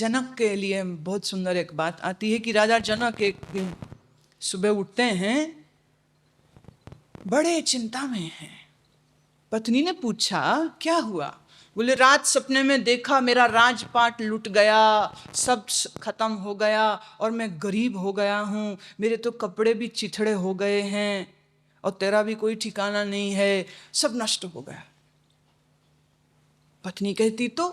जनक के लिए बहुत सुंदर एक बात आती है कि राजा जनक एक दिन सुबह उठते हैं, बड़े चिंता में हैं। पत्नी ने पूछा क्या हुआ? बोले रात सपने में देखा मेरा राजपाट लुट गया, सब खत्म हो गया और मैं गरीब हो गया हूँ, मेरे तो कपड़े भी चिथड़े हो गए हैं और तेरा भी कोई ठिकाना नहीं है, सब नष्ट हो गया। पत्नी कहती तो?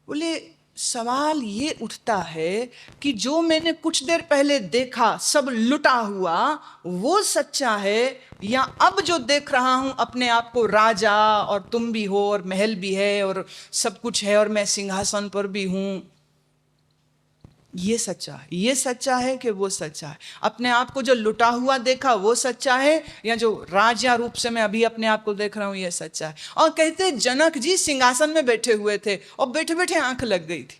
बोले सवाल ये उठता है कि जो मैंने कुछ देर पहले देखा सब लुटा हुआ वो सच्चा है, या अब जो देख रहा हूं अपने आप को राजा और तुम भी हो और महल भी है और सब कुछ है और मैं सिंहासन पर भी हूं, ये सच्चा है? ये सच्चा है कि वो सच्चा है? अपने आप को जो लुटा हुआ देखा वो सच्चा है, या जो राजा रूप से मैं अभी अपने आप को देख रहा हूं ये सच्चा है? और कहते जनक जी सिंहासन में बैठे हुए थे और बैठे बैठे आंख लग गई थी,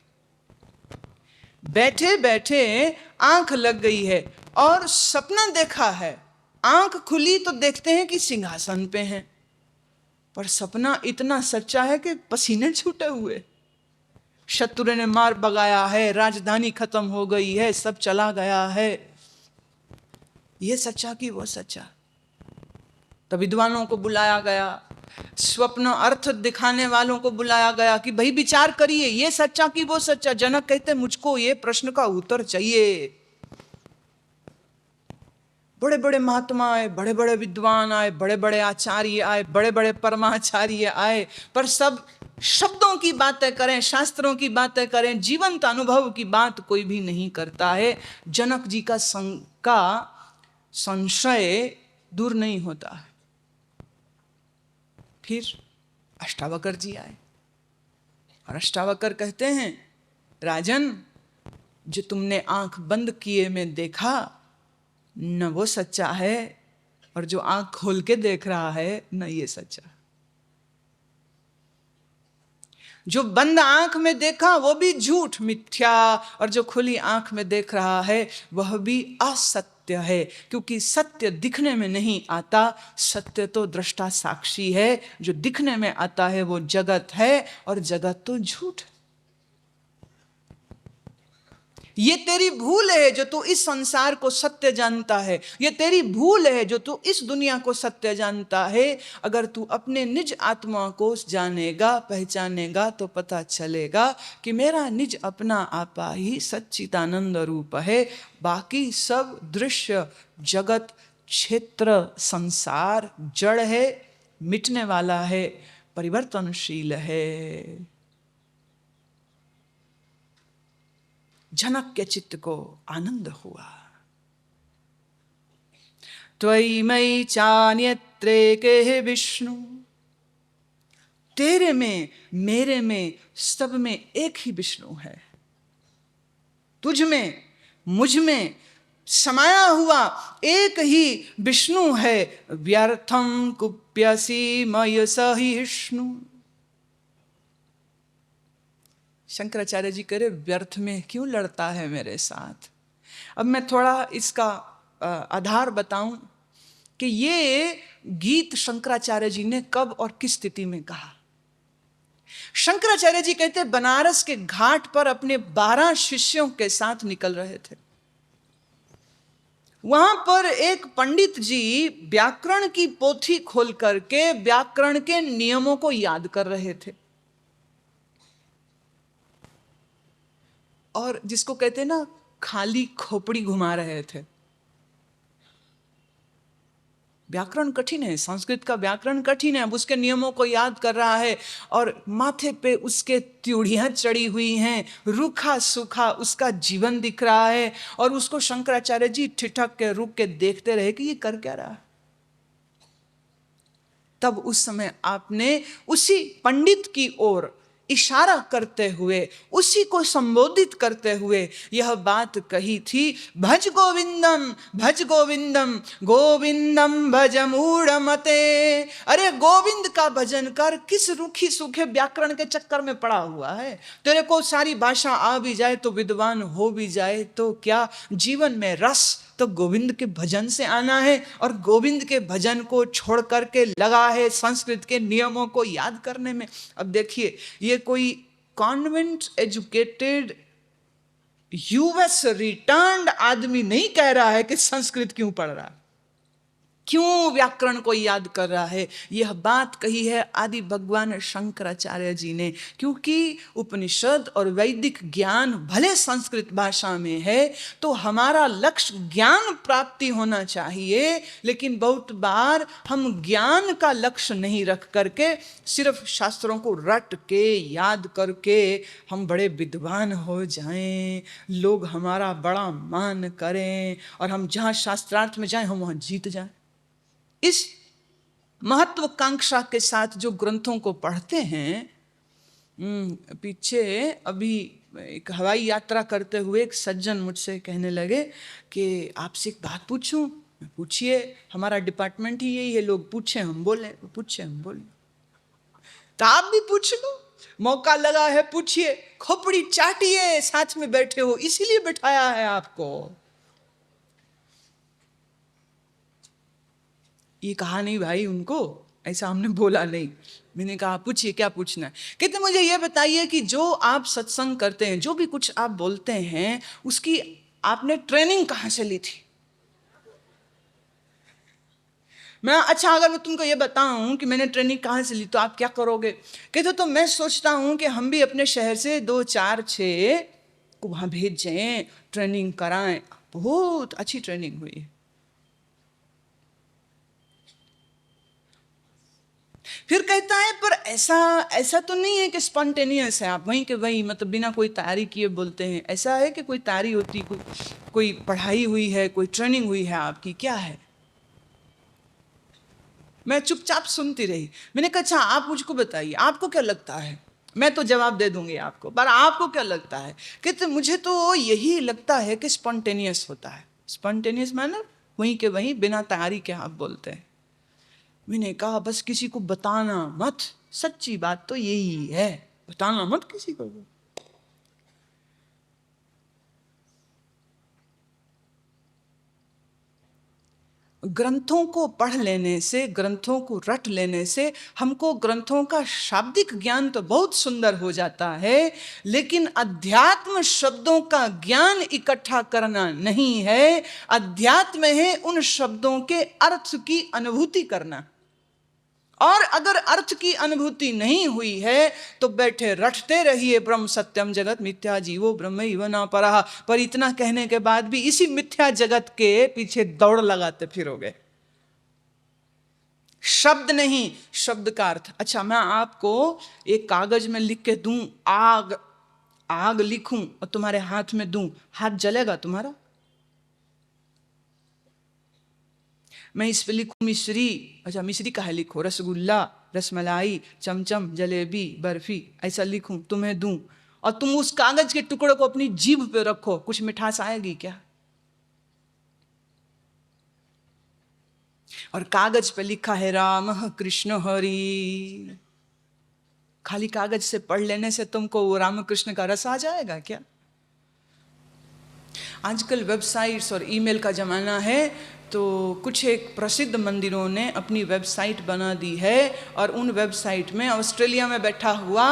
बैठे बैठे आंख लग गई है और सपना देखा है। आंख खुली तो देखते हैं कि सिंहासन पे हैं, पर सपना इतना सच्चा है कि पसीने छूटे हुए, शत्रु ने मार भगाया है, राजधानी खत्म हो गई है, सब चला गया है। ये सच्चा कि वो सच्चा? तो विद्वानों को बुलाया गया, स्वप्न अर्थ दिखाने वालों को बुलाया गया कि भाई विचार करिए, ये सच्चा कि वो सच्चा? जनक कहते मुझको ये प्रश्न का उत्तर चाहिए। बड़े बड़े महात्मा आए, बड़े बड़े विद्वान आए, बड़े बड़े आचार्य आए, बड़े बड़े परमाचार्य आए, पर सब शब्दों की बातें करें, शास्त्रों की बातें करें, जीवंत अनुभव की बात कोई भी नहीं करता है। जनक जी का संशय दूर नहीं होता है। फिर अष्टावकर जी आए और अष्टावकर कहते हैं राजन, जो तुमने आंख बंद किए में देखा न वो सच्चा है, और जो आंख खोल के देख रहा है न ये सच्चा। जो बंद आंख में देखा वो भी झूठ मिथ्या, और जो खुली आंख में देख रहा है वह भी असत्य है, क्योंकि सत्य दिखने में नहीं आता, सत्य तो दृष्टा साक्षी है। जो दिखने में आता है वो जगत है और जगत तो झूठ है। ये तेरी भूल है जो तू इस संसार को सत्य जानता है, ये तेरी भूल है जो तू इस दुनिया को सत्य जानता है। अगर तू अपने निज आत्मा को जानेगा, पहचानेगा, तो पता चलेगा कि मेरा निज अपना आपा ही सच्चिदानंद रूप है। बाकी सब दृश्य जगत क्षेत्र संसार जड़ है, मिटने वाला है, परिवर्तनशील है। जनक के चित्त को आनंद हुआ। त्वयि मयि चान्यत्रेके विष्णु, तेरे में मेरे में सब में एक ही विष्णु है। तुझ में मुझ में समाया हुआ एक ही विष्णु है। व्यर्थम कुप्यसी मय सहिष्णु। शंकराचार्य जी कह रहे व्यर्थ में क्यों लड़ता है मेरे साथ। अब मैं थोड़ा इसका आधार बताऊं कि ये गीत शंकराचार्य जी ने कब और किस स्थिति में कहा। शंकराचार्य जी कहते बनारस के घाट पर अपने 12 शिष्यों के साथ निकल रहे थे। वहां पर एक पंडित जी व्याकरण की पोथी खोल करके व्याकरण के नियमों को याद कर रहे थे, और जिसको कहते हैं ना खाली खोपड़ी घुमा रहे थे। व्याकरण कठिन है, संस्कृत का व्याकरण कठिन है। अब उसके नियमों को याद कर रहा है और माथे पे उसके त्योड़ियां चढ़ी हुई हैं, रूखा सूखा उसका जीवन दिख रहा है, और उसको शंकराचार्य जी ठिठक के रुक के देखते रहे कि ये कर क्या रहा है। तब उस समय आपने उसी पंडित की ओर इशारा करते हुए, उसी को संबोधित करते हुए यह बात कही थी, भज गोविंदम भज गोविंदम गोविंदम भज मूढ़मते। अरे गोविंद का भजन कर, किस रूखी सूखे व्याकरण के चक्कर में पड़ा हुआ है। तेरे को सारी भाषा आ भी जाए तो, विद्वान हो भी जाए तो क्या, जीवन में रस तो गोविंद के भजन से आना है, और गोविंद के भजन को छोड़ करके लगा है संस्कृत के नियमों को याद करने में। अब देखिए, ये कोई कॉन्वेंट एजुकेटेड यूएस रिटर्न्ड आदमी नहीं कह रहा है कि संस्कृत क्यों पढ़ रहा है, क्यों व्याकरण को याद कर रहा है। यह बात कही है आदि भगवान शंकराचार्य जी ने, क्योंकि उपनिषद और वैदिक ज्ञान भले संस्कृत भाषा में है, तो हमारा लक्ष्य ज्ञान प्राप्ति होना चाहिए। लेकिन बहुत बार हम ज्ञान का लक्ष्य नहीं रख करके सिर्फ शास्त्रों को रट के याद करके हम बड़े विद्वान हो जाएं, लोग हमारा बड़ा मान करें और हम जहाँ शास्त्रार्थ में जाएं हम वहाँ जीत जाएं। इस महत्वाकांक्षा के साथ जो ग्रंथों को पढ़ते हैं, पीछे अभी एक हवाई यात्रा करते हुए एक सज्जन मुझसे कहने लगे कि आपसे एक बात पूछूं। पूछिए, हमारा डिपार्टमेंट ही यही है, लोग पूछे हम बोले, पूछे हम बोले। तो आप भी पूछ लो, मौका लगा है, पूछिए, खोपड़ी चाटिए, साथ में बैठे हो इसीलिए बिठाया है आपको। ये कहा नहीं भाई उनको, ऐसा हमने बोला नहीं। मैंने कहा पूछिए क्या पूछना है। कहते मुझे ये बताइए कि जो आप सत्संग करते हैं, जो भी कुछ आप बोलते हैं, उसकी आपने ट्रेनिंग कहाँ से ली थी। मैं अच्छा अगर मैं तुमको ये बताऊं कि मैंने ट्रेनिंग कहाँ से ली तो आप क्या करोगे। कहते तो मैं सोचता हूं कि हम भी अपने शहर से 2, 4, 6 को वहाँ भेजें, ट्रेनिंग कराएं। बहुत अच्छी ट्रेनिंग हुई है। फिर कहता है पर ऐसा तो नहीं है कि स्पॉन्टेनियस है, आप वहीं के वहीं मतलब बिना कोई तैयारी किए बोलते हैं। ऐसा है कि कोई तैयारी होती, कोई पढ़ाई हुई है, कोई ट्रेनिंग हुई है आपकी, क्या है। मैं चुपचाप सुनती रही। मैंने कहा अच्छा आप मुझको बताइए, आपको क्या लगता है। मैं तो जवाब दे दूंगी आपको, पर आपको क्या लगता है। कहते मुझे तो यही लगता है कि स्पॉन्टेनियस होता है। स्पॉन्टेनियस माने वहीं के वहीं बिना तैयारी के आप बोलते हैं। मैंने कहा बस किसी को बताना मत, सच्ची बात तो यही है, बताना मत किसी को। ग्रंथों को पढ़ लेने से, ग्रंथों को रट लेने से हमको ग्रंथों का शाब्दिक ज्ञान तो बहुत सुंदर हो जाता है, लेकिन अध्यात्म शब्दों का ज्ञान इकट्ठा करना नहीं है। अध्यात्म है उन शब्दों के अर्थ की अनुभूति करना। और अगर अर्थ की अनुभूति नहीं हुई है तो बैठे रटते रहिए ब्रह्म सत्यम जगत मिथ्या जीवो ब्रह्मैव न परः, पर इतना कहने के बाद भी इसी मिथ्या जगत के पीछे दौड़ लगाते फिरोगे। शब्द नहीं, शब्द का अर्थ। अच्छा मैं आपको एक कागज में लिख के दूं, आग आग लिखूं और तुम्हारे हाथ में दूं, हाथ जलेगा तुम्हारा। मैं इस पे लिखूं मिश्री, अच्छा मिश्री का है लिखो, रसगुल्ला, रसमलाई, चमचम, जलेबी, बर्फी, ऐसा लिखूं तुम्हें दूं, और तुम उस कागज के टुकड़े को अपनी जीभ पे रखो, कुछ मिठास आएगी क्या। और कागज पे लिखा है राम कृष्ण हरि, खाली कागज से पढ़ लेने से तुमको वो राम कृष्ण का रस आ जाएगा क्या। आजकल वेबसाइट्स और ईमेल का ज़माना है, तो कुछ एक प्रसिद्ध मंदिरों ने अपनी वेबसाइट बना दी है, और उन वेबसाइट में ऑस्ट्रेलिया में बैठा हुआ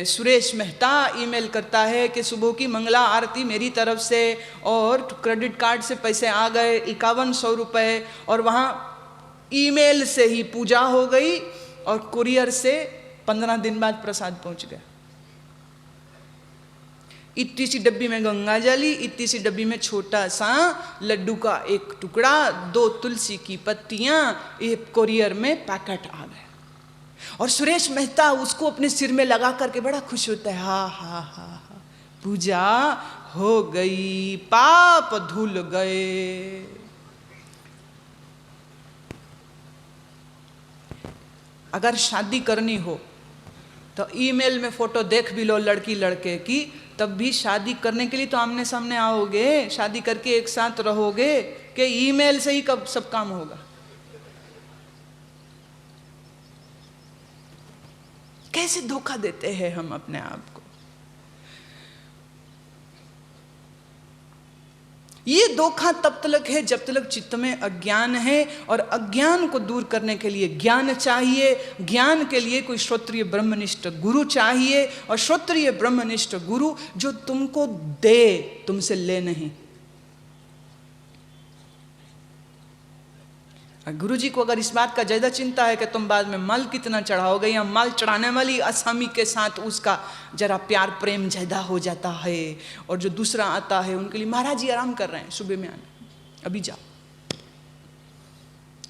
सुरेश मेहता ईमेल करता है कि सुबह की मंगला आरती मेरी तरफ से, और क्रेडिट कार्ड से पैसे आ गए 5100 रुपये, और वहाँ ईमेल से ही पूजा हो गई और कुरियर से 15 दिन बाद प्रसाद पहुँच गया। इतनी सी डब्बी में गंगा जली, इतनी सी डब्बी में छोटा सा लड्डू का एक टुकड़ा, 2 तुलसी की पत्तियां, एक कुरियर में पैकेट आ गए। और सुरेश मेहता उसको अपने सिर में लगा करके बड़ा खुश होता है, हा हा हा हा, पूजा हो गई, पाप धुल गए। अगर शादी करनी हो तो ईमेल में फोटो देख भी लो लड़की लड़के की, तब भी शादी करने के लिए तो आमने सामने आओगे, शादी करके एक साथ रहोगे, कि ईमेल से ही कब सब काम होगा। कैसे धोखा देते हैं हम अपने आप को। ये धोखा तब तक है जब तक चित्त में अज्ञान है, और अज्ञान को दूर करने के लिए ज्ञान चाहिए। ज्ञान के लिए कोई श्रोत्रिय ब्रह्मनिष्ठ गुरु चाहिए, और श्रोत्रिय ब्रह्मनिष्ठ गुरु जो तुमको दे, तुमसे ले नहीं। गुरु जी को अगर इस बात का ज्यादा चिंता है कि तुम बाद में माल कितना चढ़ाओगे, या माल चढ़ाने वाली आसामी के साथ उसका जरा प्यार प्रेम ज्यादा हो जाता है, और जो दूसरा आता है उनके लिए महाराज जी आराम कर रहे हैं, सुबह में आना, अभी जाओ।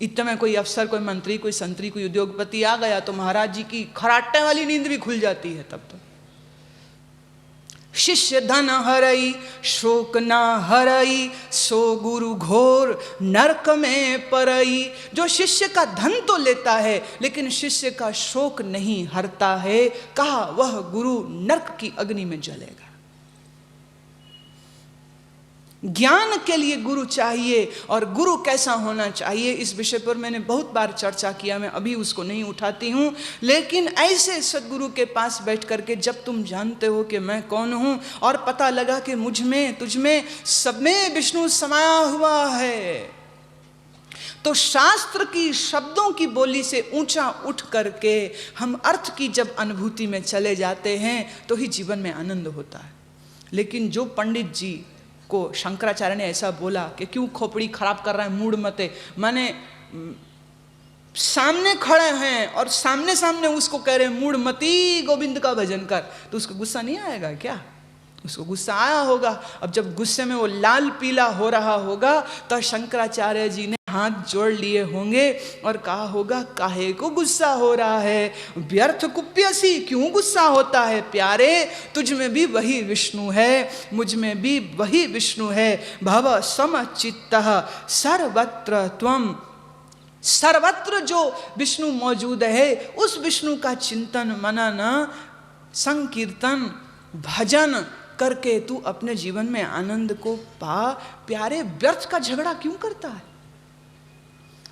इतने में कोई अफसर, कोई मंत्री, कोई संतरी, कोई उद्योगपति आ गया तो महाराज जी की खराटे वाली नींद भी खुल जाती है तब तो। शिष्य धन हरई शोक न हरई, सो गुरु घोर नरक में परई। जो शिष्य का धन तो लेता है लेकिन शिष्य का शोक नहीं हरता है, कहा वह गुरु नरक की अग्नि में जलेगा। ज्ञान के लिए गुरु चाहिए, और गुरु कैसा होना चाहिए इस विषय पर मैंने बहुत बार चर्चा किया, मैं अभी उसको नहीं उठाती हूं। लेकिन ऐसे सद्गुरु के पास बैठ करके जब तुम जानते हो कि मैं कौन हूं, और पता लगा कि मुझ में, तुझ में, सब में विष्णु समाया हुआ है, तो शास्त्र की शब्दों की बोली से ऊंचा उठ करके हम अर्थ की जब अनुभूति में चले जाते हैं तो ही जीवन में आनंद होता है। लेकिन जो पंडित जी को शंकराचार्य ने ऐसा बोला कि क्यों खोपड़ी खराब कर रहा है, मूड मते, माने सामने खड़े हैं और सामने सामने उसको कह रहे हैं मूड मती गोविंद का भजन कर, तो उसको गुस्सा नहीं आएगा क्या? उसको गुस्सा आया होगा। अब जब गुस्से में वो लाल पीला हो रहा होगा तो शंकराचार्य जी ने हाथ जोड़ लिए होंगे और कहा होगा, काहे को गुस्सा हो रहा है, व्यर्थ कुप्यसी, क्यों गुस्सा होता है प्यारे, तुझ में भी वही विष्णु है, मुझ में भी वही विष्णु है। भव समचित्तः सर्वत्र त्वम, सर्वत्र जो विष्णु मौजूद है उस विष्णु का चिंतन मनन संकीर्तन भजन करके तू अपने जीवन में आनंद को पा। प्यारे व्यर्थ का झगड़ा क्यों करता है?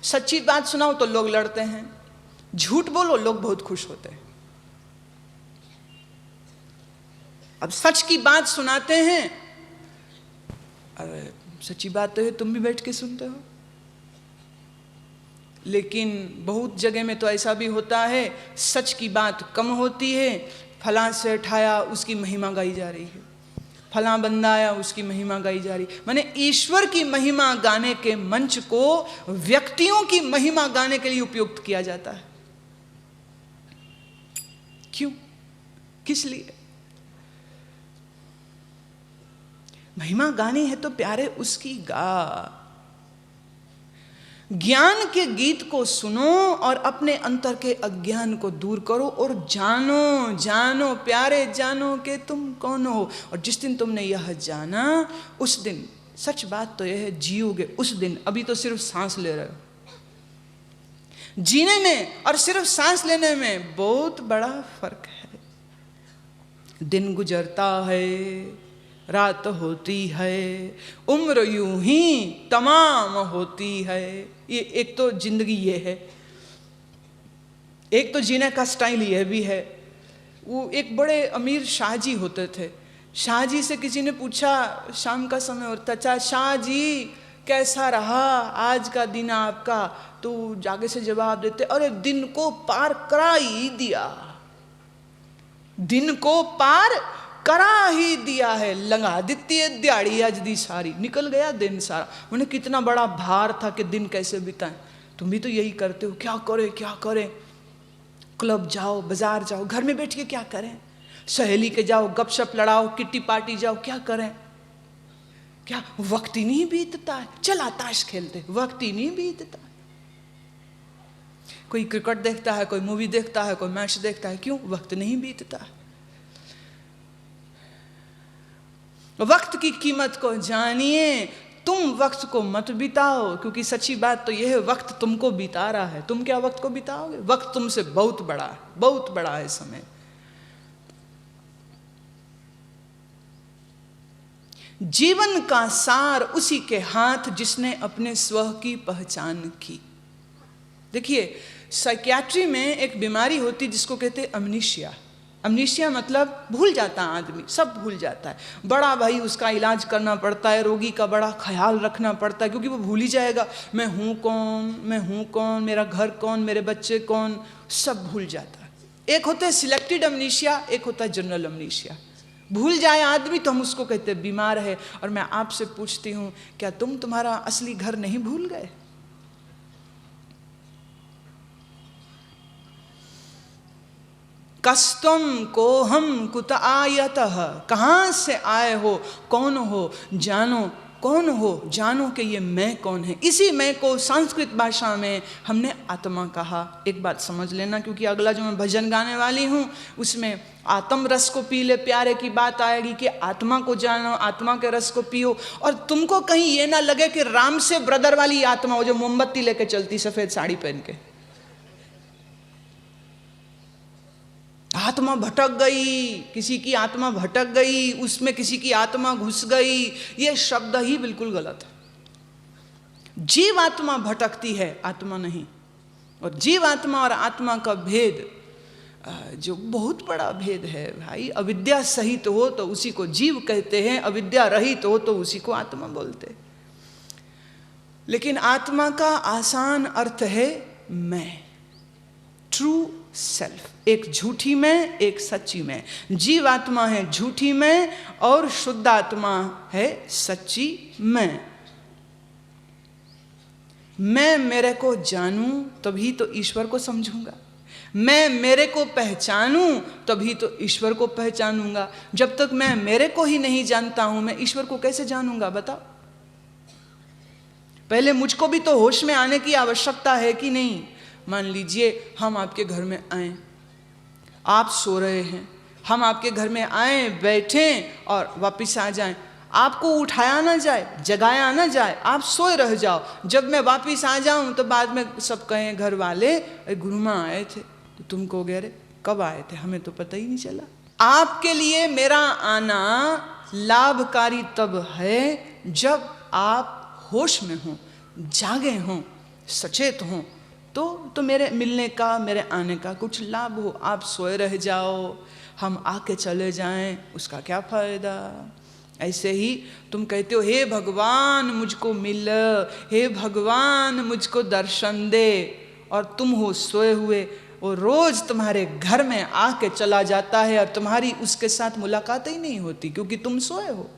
सच्ची बात सुनाओ तो लोग लड़ते हैं, झूठ बोलो लोग बहुत खुश होते हैं। अब सच की बात सुनाते हैं, अरे सच्ची बात तो है, तुम भी बैठ के सुनते हो। लेकिन बहुत जगह में तो ऐसा भी होता है, सच की बात कम होती है, फलां से उठाया उसकी महिमा गाई जा रही है, फलां बंदा आया उसकी महिमा गाई जा रही। माने ईश्वर की महिमा गाने के मंच को व्यक्तियों की महिमा गाने के लिए उपयुक्त किया जाता है। क्यों? किस लिए? महिमा गानी है तो प्यारे उसकी गा। ज्ञान के गीत को सुनो और अपने अंतर के अज्ञान को दूर करो और जानो, जानो प्यारे, जानो कि तुम कौन हो। और जिस दिन तुमने यह जाना उस दिन, सच बात तो यह है, जियोगे उस दिन। अभी तो सिर्फ सांस ले रहे हो। जीने में और सिर्फ सांस लेने में बहुत बड़ा फर्क है। दिन गुजरता है, रात होती है, उम्र यूं ही तमाम होती है। ये एक तो जिंदगी ये है, एक तो जीने का स्टाइल ये भी है। वो एक बड़े अमीर शाहजी होते थे। शाहजी से किसी ने पूछा, शाम का समय होता, चाचा शाहजी कैसा रहा आज का दिन आपका? तो जागे से जवाब देते, अरे दिन को पार करा ही दिया, दिन को पार करा ही दिया है, लंगा दिती है दिहाड़ी आज दी सारी, निकल गया दिन सारा। उन्हें कितना बड़ा भार था कि दिन कैसे बिताएं। तुम भी तो यही करते हो, क्या करें क्या करें, क्लब जाओ, बाजार जाओ, घर में बैठ के क्या करें, सहेली के जाओ, गपशप लड़ाओ, किट्टी पार्टी जाओ, क्या करें, क्या वक्त ही नहीं बीतता है। चला ताश खेलते, वक्त ही नहीं बीतता। कोई क्रिकेट देखता है, कोई मूवी देखता है, कोई मैच देखता है, क्यों? वक्त नहीं बीतता है। वक्त की कीमत को जानिए, तुम वक्त को मत बिताओ, क्योंकि सच्ची बात तो यह है, वक्त तुमको बिता रहा है। तुम क्या वक्त को बिताओगे? वक्त तुमसे बहुत बड़ा है, बहुत बड़ा है समय। जीवन का सार उसी के हाथ जिसने अपने स्व की पहचान की। देखिए, साइकियाट्री में एक बीमारी होती जिसको कहते हैं अमनीशिया। अमनीशिया मतलब भूल जाता है आदमी, सब भूल जाता है। बड़ा भाई उसका इलाज करना पड़ता है, रोगी का बड़ा ख्याल रखना पड़ता है, क्योंकि वो भूल ही जाएगा मैं हूँ कौन, मेरा घर कौन, मेरे बच्चे कौन, सब भूल जाता है। एक होता है सिलेक्टेड अमनीशिया, एक होता है जनरल अमनीशिया। भूल जाए आदमी तो हम उसको कहते हैं बीमार है। और मैं आपसे पूछती हूँ, क्या तुम तुम्हारा असली घर नहीं भूल गए? कस्तम को हम कुत आयतः, कहाँ से आए हो, कौन हो, जानो कौन हो, जानो कि ये मैं कौन है। इसी मैं को संस्कृत भाषा में हमने आत्मा कहा। एक बात समझ लेना, क्योंकि अगला जो मैं भजन गाने वाली हूँ उसमें आत्म रस को पी ले प्यारे की बात आएगी कि आत्मा को जानो, आत्मा के रस को पियो। और तुमको कहीं ये ना लगे कि राम से ब्रदर वाली आत्मा, वो जो मोमबत्ती लेके चलती सफेद साड़ी पहन के, आत्मा भटक गई, किसी की आत्मा भटक गई, उसमें किसी की आत्मा घुस गई, ये शब्द ही बिल्कुल गलत है। जीव आत्मा भटकती है, आत्मा नहीं। और जीव आत्मा और आत्मा का भेद जो बहुत बड़ा भेद है भाई। अविद्या सहित हो तो उसी को जीव कहते हैं, अविद्या रहित हो तो उसी को आत्मा बोलते। लेकिन आत्मा का आसान अर्थ है मैं, ट्रू सेल्फ। एक झूठी मैं, एक सच्ची मैं। जीव आत्मा है झूठी मैं और शुद्ध आत्मा है सच्ची मैं। मैं मेरे को जानूं तभी तो ईश्वर को समझूंगा, मैं मेरे को पहचानूं तभी तो ईश्वर को पहचानूंगा। जब तक मैं मेरे को ही नहीं जानता हूं, मैं ईश्वर को कैसे जानूंगा बताओ? पहले मुझको भी तो होश में आने की आवश्यकता है कि नहीं? मान लीजिए हम आपके घर में आए, आप सो रहे हैं, हम आपके घर में आए, बैठें और वापस आ जाएं। आपको उठाया ना जाए, जगाया ना जाए, आप सोए रह जाओ। जब मैं वापस आ जाऊं तो बाद में सब कहें घर वाले, गुरुमा आए थे, तो तुम कहोगे अरे कब आए थे, हमें तो पता ही नहीं चला। आपके लिए मेरा आना लाभकारी तब है जब आप होश में हों, जागे हों, सचेत हों, तो मेरे मिलने का, मेरे आने का कुछ लाभ हो। आप सोए रह जाओ, हम आके चले जाएं, उसका क्या फायदा? ऐसे ही तुम कहते हो हे भगवान मुझको मिल, हे भगवान मुझको दर्शन दे, और तुम हो सोए हुए, वो रोज तुम्हारे घर में आके चला जाता है और तुम्हारी उसके साथ मुलाकात ही नहीं होती, क्योंकि तुम सोए हो।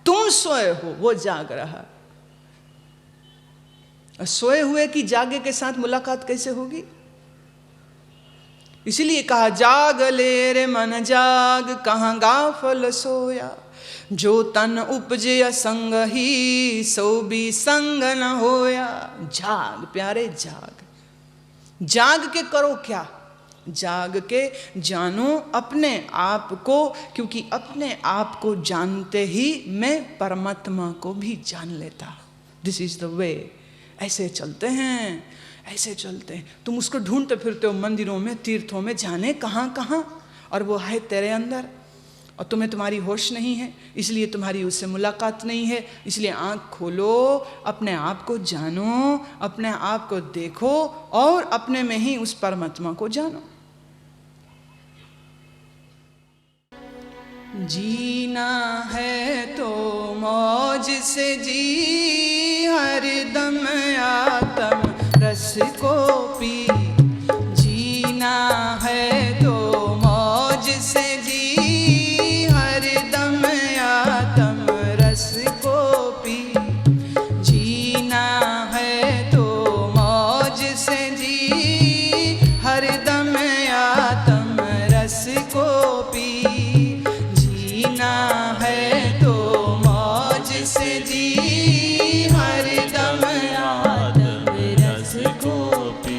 तुम सोए हो, वो जाग रहा। सोए हुए की जागे के साथ मुलाकात कैसे होगी? इसीलिए कहा जाग ले रे मन जाग, कहाँ गाफल सोया, जो तन उपजे असंग ही, सो भी संग न होया। जाग प्यारे, जाग। जाग के करो क्या? जाग के जानो अपने आप को, क्योंकि अपने आप को जानते ही मैं परमात्मा को भी जान लेता। This is the way. ऐसे चलते हैं, ऐसे चलते हैं। तुम उसको ढूंढते फिरते हो मंदिरों में, तीर्थों में, जाने कहाँ कहाँ, और वो है तेरे अंदर, और तुम्हें तुम्हारी होश नहीं है, इसलिए तुम्हारी उससे मुलाकात नहीं है। इसलिए आँख खोलो, अपने आप को जानो, अपने आप को देखो और अपने में ही उस परमात्मा को जानो। जीना है तो मौज से जी, हरदम आत्म रस को पी। जीना है तो मौज से जी, हरदम आत्म रस को पी। जीना है तो मौज से जी, हरदम आत्म रस को पी। जीना है तो मौज से जी, हरदम आत्म रस को पी।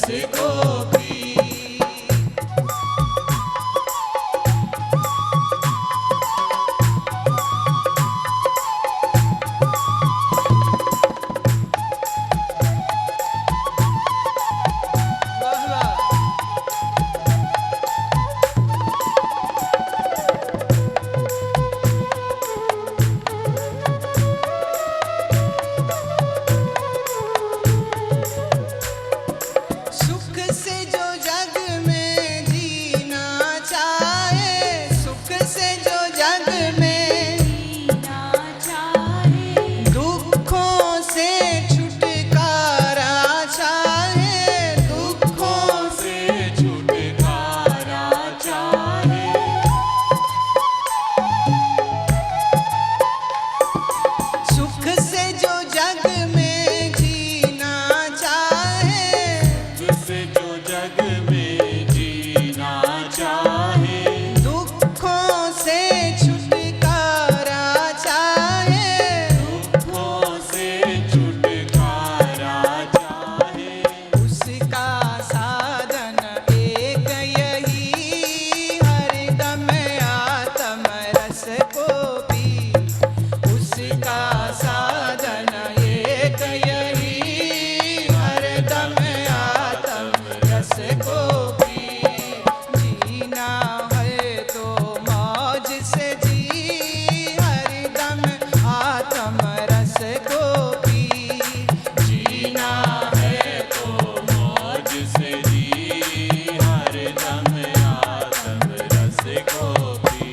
रस को पी। सुख से जो जग में जीना चाहे, सुख से जो जग में जीना चाहे, दुखों से छुटकारा चाहे, दुखों से छुटकारा चाहे। सुख से जो जग में जीना चाहे, जिससे जो जग में जीना चाहे, दुखों से छुटकारा चाहे, दुखों से छुटकारा चाहे, उसका साधन एक यही, हरदम आत्म रस को पी। उसका साधन एक यही, हरदम आत्म रस को पी। जीना है तो मौज से जी, हरदम आत्म रस को पी। जीना है तो मौज से जी, हरदम आत्म रस को पी।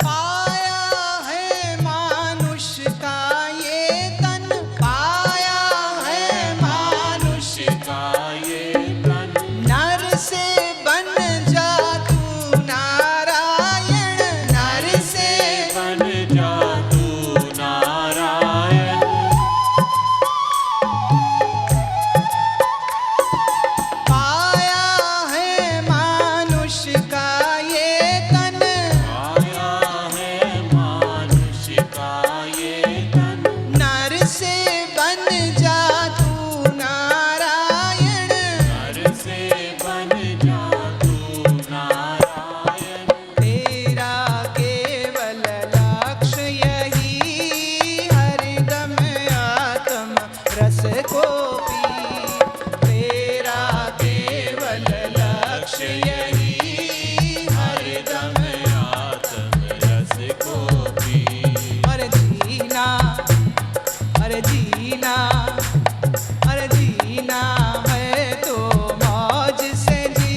पाया है मानुष का ये तन, पाया है मानुष का ये तन, नर से बन जा तू नारायण, नर से बन जा तू नारायण। पाया है मानुष का ये तन, आया है मानुष का ये तन, नर से बन जा तू नारायण। नर से बन जा तू नारायण। तेरा केवल लक्ष्य यही, हरदम आत्म रस को पी। तेरा केवल लक्ष्य यही, हरदम आत्म रस को पी। अरे जीना, अरे जीना, अरे जीना है तो मौज से जी,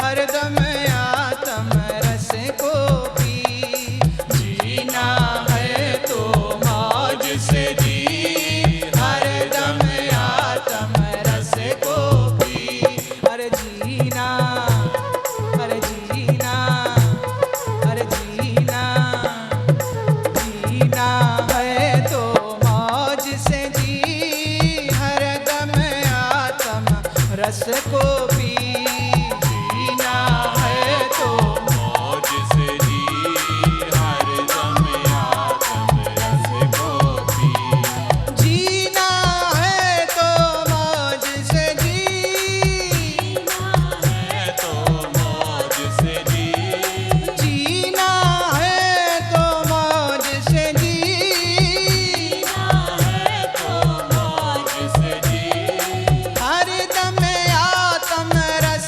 हरदम आत्म रस को पी। जीना है तो मौज से जी, हरदम आत्म रस को पी। अरे जीना, अरे जीना, अरे जीना, जीना है तो मौज से जी, हरदम आत्म रस को पी। जीना है तो मौज से जी, हरदम आत्म रस को पी। जीना है तो मौज से जी, है तो मौज से जी, जीना है तो मौज से जी, है तो मौज से जी, हरदम आत्म रस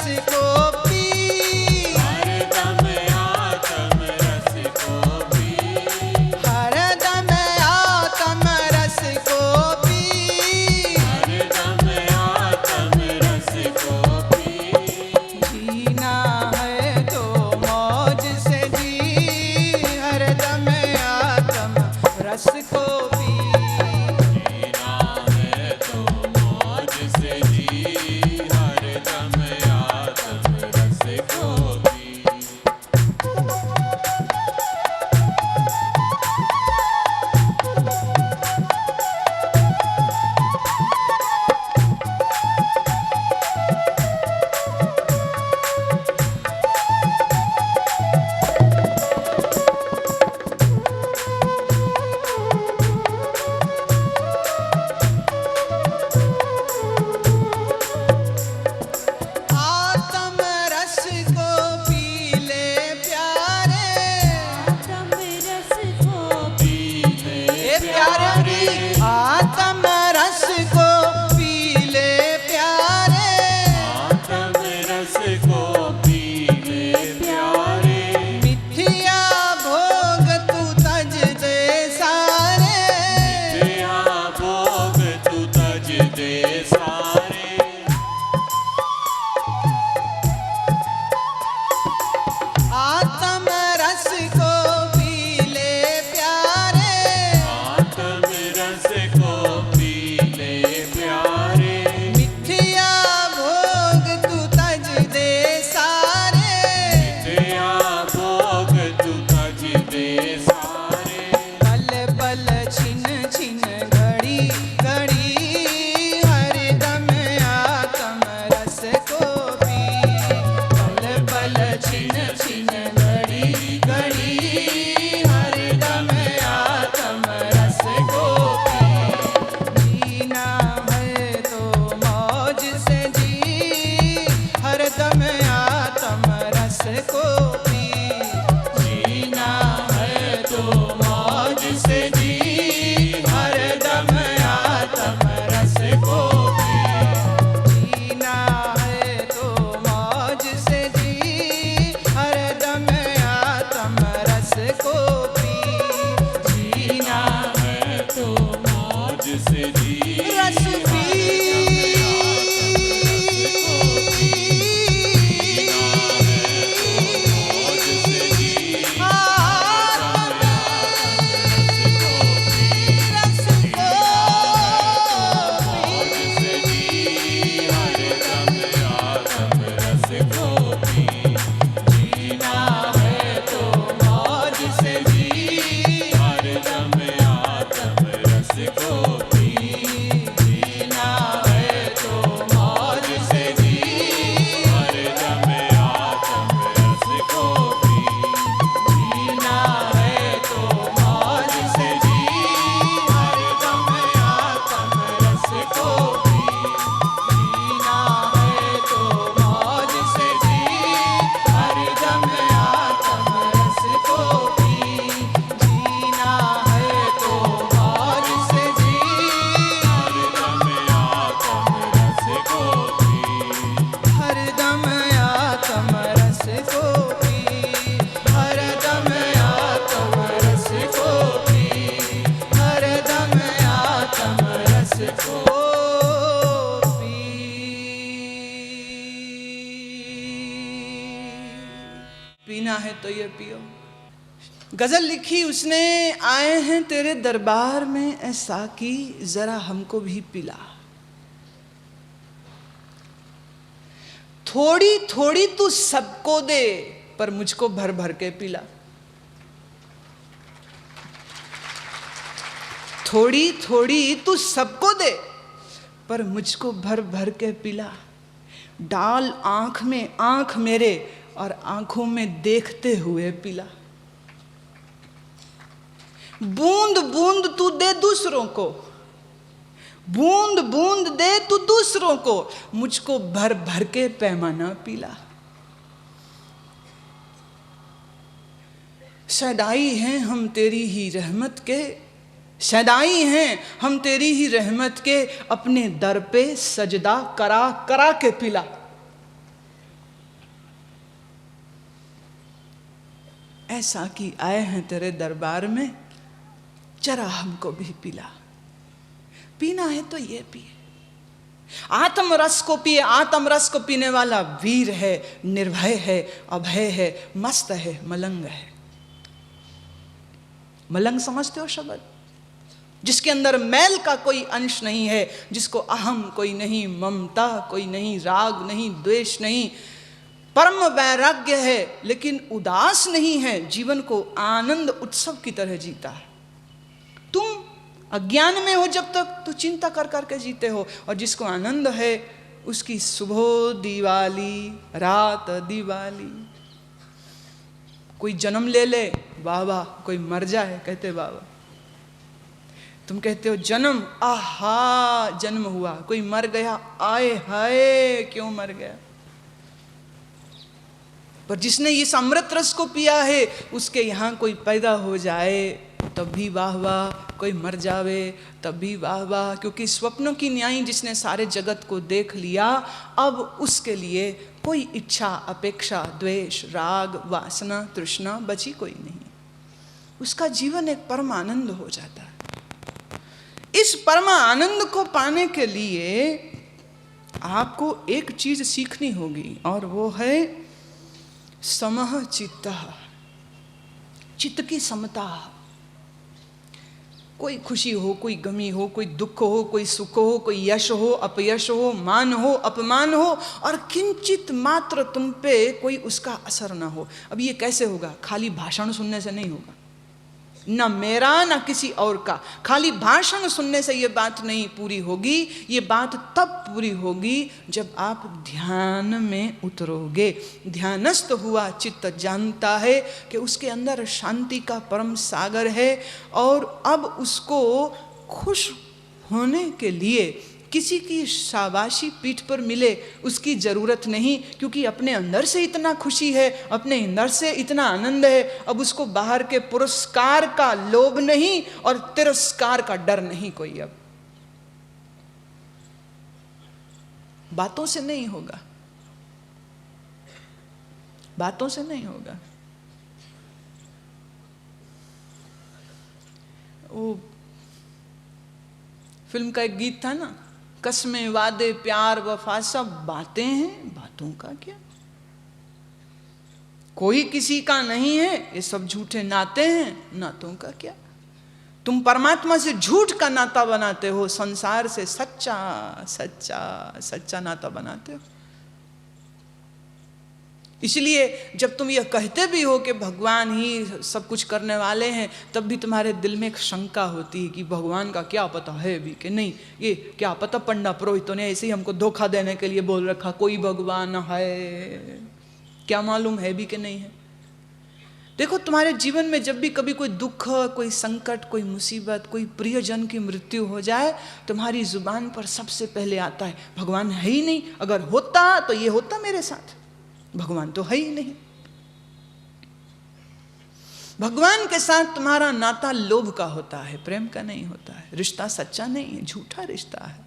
पीना है तो ये पियो। गजल लिखी उसने, आए हैं तेरे दरबार में ऐसा कि जरा हमको भी पिला। थोड़ी थोड़ी तू सबको दे पर मुझको भर भर के पिला। थोड़ी थोड़ी तू सबको दे पर मुझको भर भर के पिला। डाल आंख में आंख मेरे और आंखों में देखते हुए पिला। बूंद बूंद तू दे दूसरों को, बूंद बूंद दे तू दूसरों को, मुझको भर भर के पैमाना पिला। सदाई हैं हम तेरी ही रहमत के, सदाई हैं हम तेरी ही रहमत के, अपने दर पे सजदा करा करा के पिला। ऐसा कि आए हैं तेरे दरबार में, जरा हमको भी पिला। पीना है तो ये पिए। आत्म रस को पिए। आत्म रस को पीने वाला वीर है, निर्भय है, अभय है, मस्त है, मलंग है। मलंग समझते हो शब्द? जिसके अंदर मैल का कोई अंश नहीं है, जिसको अहम कोई नहीं, ममता कोई नहीं, राग नहीं, द्वेष नहीं, परम वैराग्य है लेकिन उदास नहीं है, जीवन को आनंद उत्सव की तरह जीता है। तुम अज्ञान में हो जब तक तो चिंता कर करके जीते हो, और जिसको आनंद है उसकी सुबह दिवाली, रात दिवाली। कोई जन्म ले ले वाह वाह, कोई मर जाए कहते वाह वाह। तुम कहते हो जन्म, आहा जन्म हुआ। कोई मर गया, आए हाय क्यों मर गया। पर जिसने इस अमृत रस को पिया है उसके यहाँ कोई पैदा हो जाए तब भी वाह वाह, कोई मर जावे तब भी वाह वाह। क्योंकि स्वप्नों की न्यायी जिसने सारे जगत को देख लिया, अब उसके लिए कोई इच्छा, अपेक्षा, द्वेष, राग, वासना, तृष्णा बची कोई नहीं। उसका जीवन एक परम आनंद हो जाता है। इस परम आनंद को पाने के लिए आपको एक चीज सीखनी होगी और वो है समः चित्तः, चित्त की समता। कोई खुशी हो, कोई गमी हो, कोई दुख हो, कोई सुख हो, कोई यश हो, अपयश हो, मान हो, अपमान हो, और किंचित मात्र तुम पे कोई उसका असर ना हो। अब ये कैसे होगा? खाली भाषण सुनने से नहीं होगा, ना मेरा ना किसी और का। खाली भाषण सुनने से ये बात नहीं पूरी होगी। ये बात तब पूरी होगी जब आप ध्यान में उतरोगे। ध्यानस्थ हुआ चित्त जानता है कि उसके अंदर शांति का परम सागर है, और अब उसको खुश होने के लिए किसी की शाबाशी पीठ पर मिले उसकी जरूरत नहीं, क्योंकि अपने अंदर से इतना खुशी है, अपने अंदर से इतना आनंद है। अब उसको बाहर के पुरस्कार का लोभ नहीं और तिरस्कार का डर नहीं कोई। अब बातों से नहीं होगा, बातों से नहीं होगा। वो फिल्म का एक गीत था ना, कसमें, वादे, प्यार, वफा सब बातें हैं, बातों का क्या। कोई किसी का नहीं है, ये सब झूठे नाते हैं, नातों का क्या। तुम परमात्मा से झूठ का नाता बनाते हो, संसार से सच्चा सच्चा सच्चा नाता बनाते हो। इसलिए जब तुम यह कहते भी हो कि भगवान ही सब कुछ करने वाले हैं, तब भी तुम्हारे दिल में एक शंका होती है कि भगवान का क्या पता है भी कि नहीं। ये क्या पता, पंडा पुरोहितों ने ऐसे ही हमको धोखा देने के लिए बोल रखा कोई भगवान है, क्या मालूम है भी कि नहीं है। देखो, तुम्हारे जीवन में जब भी कभी कोई दुख, कोई संकट, कोई मुसीबत, कोई प्रियजन की मृत्यु हो जाए, तुम्हारी जुबान पर सबसे पहले आता है भगवान है ही नहीं। अगर होता तो ये होता मेरे साथ, भगवान तो है ही नहीं। भगवान के साथ तुम्हारा नाता लोभ का होता है, प्रेम का नहीं होता है। रिश्ता सच्चा नहीं है, झूठा रिश्ता है।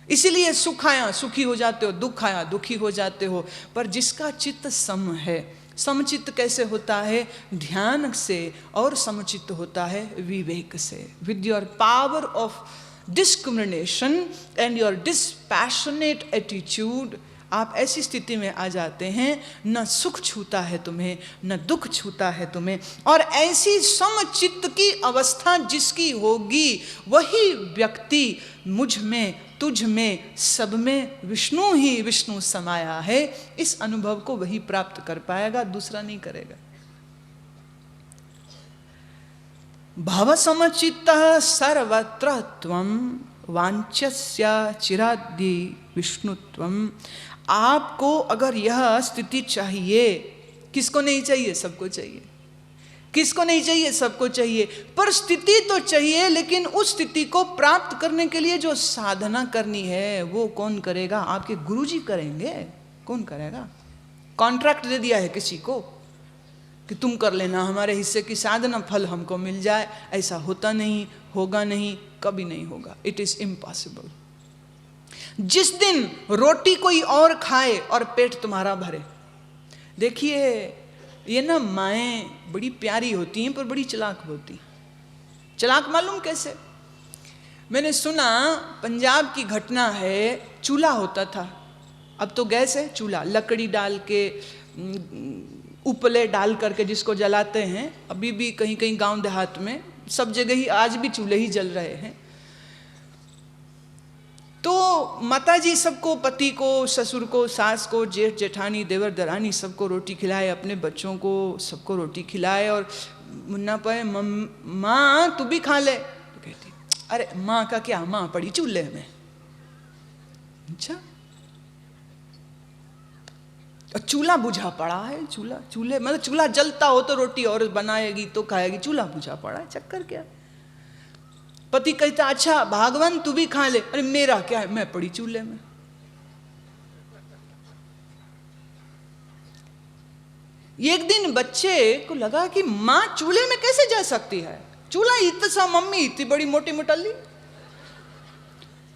इसीलिए सुख आया सुखी हो जाते हो, दुख आया दुखी हो जाते हो। पर जिसका चित्त सम है, समचित्त कैसे होता है? ध्यान से। और समचित्त होता है विवेक से। With your power of discrimination and your dispassionate attitude, आप ऐसी स्थिति में आ जाते हैं, न सुख छूता है तुम्हें, न दुख छूता है तुम्हें। और ऐसी समचित्त की अवस्था जिसकी होगी, वही व्यक्ति मुझ में, तुझ में, सब में विष्णु ही विष्णु समाया है, इस अनुभव को वही प्राप्त कर पाएगा, दूसरा नहीं करेगा। भव समचित्तः सर्वत्र त्वं वाञ्छस्य चिराद्य विष्णुत्वम्। आपको अगर यह स्थिति चाहिए, किसको नहीं चाहिए? सबको चाहिए। किसको नहीं चाहिए? सबको चाहिए। पर स्थिति तो चाहिए, लेकिन उस स्थिति को प्राप्त करने के लिए जो साधना करनी है वो कौन करेगा? आपके गुरुजी करेंगे। कौन करेगा? कॉन्ट्रैक्ट दे दिया है किसी को कि तुम कर लेना, हमारे हिस्से की साधना, फल हमको मिल जाए। ऐसा होता नहीं, होगा नहीं, कभी नहीं होगा। It is impossible. जिस दिन रोटी कोई और खाए और पेट तुम्हारा भरे, देखिए ये ना माएँ बड़ी प्यारी होती हैं पर बड़ी चालाक होती। चालाक मालूम कैसे? मैंने सुना पंजाब की घटना है, चूल्हा होता था, अब तो गैस है, चूल्हा लकड़ी डाल के, उपले डाल करके जिसको जलाते हैं। अभी भी कहीं कहीं गांव देहात में, सब जगह ही आज भी चूल्हे ही जल रहे हैं। तो माताजी सबको, पति को, ससुर को, सास को, जेठ जेठानी, देवर दरानी, सबको रोटी खिलाए, अपने बच्चों को सबको रोटी खिलाए। और मुन्ना पाए, माँ तू भी खा ले। तो कहती अरे माँ का क्या, माँ पड़ी चूल्हे में। अच्छा, चूल्हा बुझा पड़ा है। चूल्हे मतलब चूल्हा जलता हो तो रोटी और बनाएगी तो खाएगी, चूल्हा बुझा पड़ा है, चक्कर क्या? पति कहता अच्छा भगवान तू भी खा ले। अरे मेरा क्या है, मैं पड़ी चूल्हे में। एक दिन बच्चे को लगा कि माँ चूल्हे में कैसे जा सकती है, चूल्हा इतना सा, मम्मी इतनी बड़ी मोटी मुटल्ली।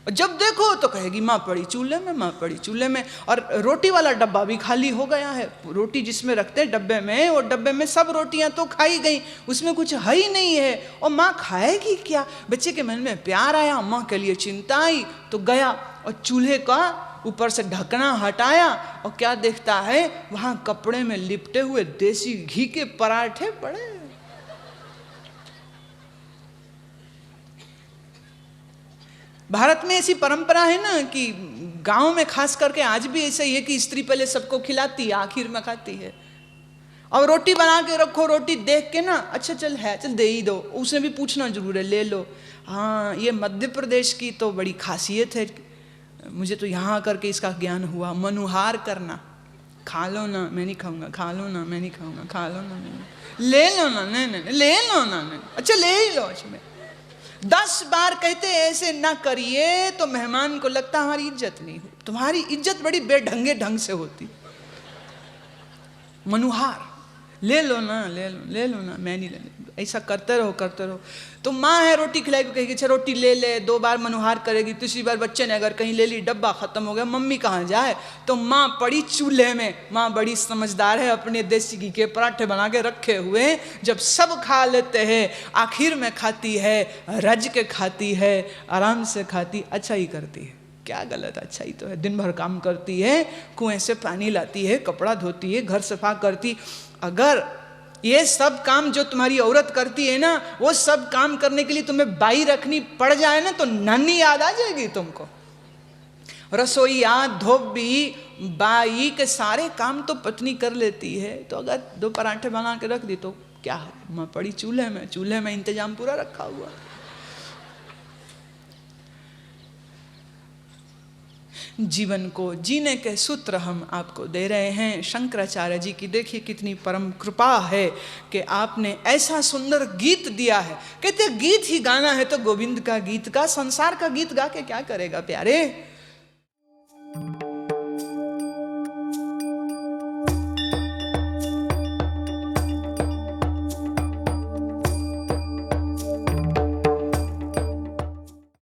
जब देखो तो कहेगी माँ पड़ी चूल्हे में, माँ पड़ी चूल्हे में। और रोटी वाला डब्बा भी खाली हो गया है। रोटी जिसमें रखते हैं डब्बे में, और डब्बे में सब रोटियां तो खाई गई, उसमें कुछ है ही नहीं है। और माँ खाएगी क्या? बच्चे के मन में प्यार आया, माँ के लिए चिंता आई, तो गया और चूल्हे का ऊपर से ढकना हटाया, और क्या देखता है, वहां कपड़े में लिपटे हुए देसी घी के पराठे पड़े। भारत में ऐसी परंपरा है ना कि गांव में खास करके आज भी ऐसा ही है कि स्त्री पहले सबको खिलाती है, आखिर में खाती है। और रोटी बना के रखो, रोटी देख के ना अच्छा चल है, चल दे ही दो, उसने भी पूछना जरूर है, ले लो। हाँ, ये मध्य प्रदेश की तो बड़ी खासियत है, मुझे तो यहाँ करके इसका ज्ञान हुआ। मनुहार करना, खा लो ना, मैं नहीं खाऊंगा, खा लो ना, मैं नहीं खाऊंगा, खा लो ना, ले लो ना, नहीं ले लो ना, अच्छा ले ही लो। अच्छा, 10 बार कहते ऐसे ना करिए तो मेहमान को लगता हमारी इज्जत नहीं हो। तुम्हारी इज्जत बड़ी बेढंगे ढंग से होती। मनुहार, ले लो ना, ले लो ना, मैं नहीं लेने। ऐसा करते रहो, करते रहो। तो माँ है रोटी खिलाएगी, कहेगी अच्छा रोटी ले ले, 2 बार मनुहार करेगी, तीसरी बार बच्चे ने अगर कहीं ले ली, डब्बा खत्म हो गया, मम्मी कहाँ जाए? तो माँ पड़ी चूल्हे में। माँ बड़ी समझदार है, अपने देसी घी के पराठे बना के रखे हुए। जब सब खा लेते हैं, आखिर में खाती है, रज के खाती है, आराम से खाती, अच्छा ही करती है। क्या गलत, अच्छा ही तो है। दिन भर काम करती है, कुएं से पानी लाती है, कपड़ा धोती है, घर सफा करती। अगर ये सब काम जो तुम्हारी औरत करती है ना, वो सब काम करने के लिए तुम्हें बाई रखनी पड़ जाए ना, तो नानी याद आ जाएगी तुमको। रसोईया, धोबी, बाई के सारे काम तो पत्नी कर लेती है। तो अगर 2 पराठे बना के रख दी तो क्या है, माँ पड़ी चूल्हे में, चूल्हे में इंतजाम पूरा रखा हुआ। जीवन को जीने के सूत्र हम आपको दे रहे हैं। शंकराचार्य जी की देखिए कितनी परम कृपा है कि आपने ऐसा सुंदर गीत दिया है। कहते गीत ही गाना है तो गोविंद का गीत का, संसार का गीत गा के क्या करेगा प्यारे।